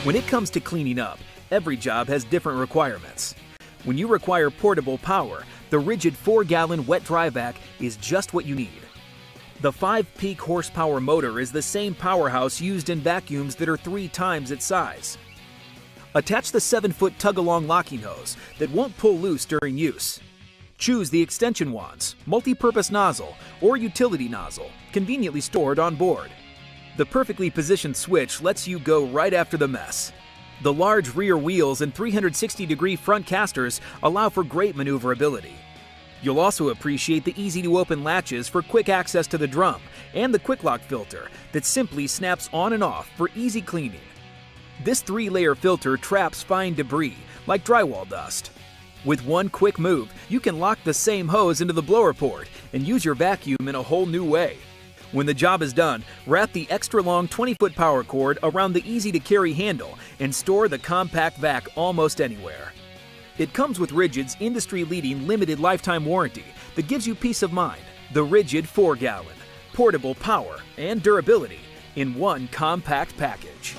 When it comes to cleaning up, every job has different requirements. When you require portable power, the Ridgid 4-gallon wet dry vac is just what you need. The 5-peak horsepower motor is the same powerhouse used in vacuums that are 3 times its size. Attach the 7-foot tug-along locking hose that won't pull loose during use. Choose the extension wands, multi-purpose nozzle, or utility nozzle, conveniently stored on board. The perfectly positioned switch lets you go right after the mess. The large rear wheels and 360-degree front casters allow for great maneuverability. You'll also appreciate the easy-to-open latches for quick access to the drum and the quick lock filter that simply snaps on and off for easy cleaning. This 3-layer filter traps fine debris like drywall dust. With one quick move, you can lock the same hose into the blower port and use your vacuum in a whole new way. When the job is done, wrap the extra-long 20-foot power cord around the easy-to-carry handle and store the compact vac almost anywhere. It comes with Ridgid's industry-leading limited lifetime warranty that gives you peace of mind. The Ridgid 4-gallon, portable power and durability in one compact package.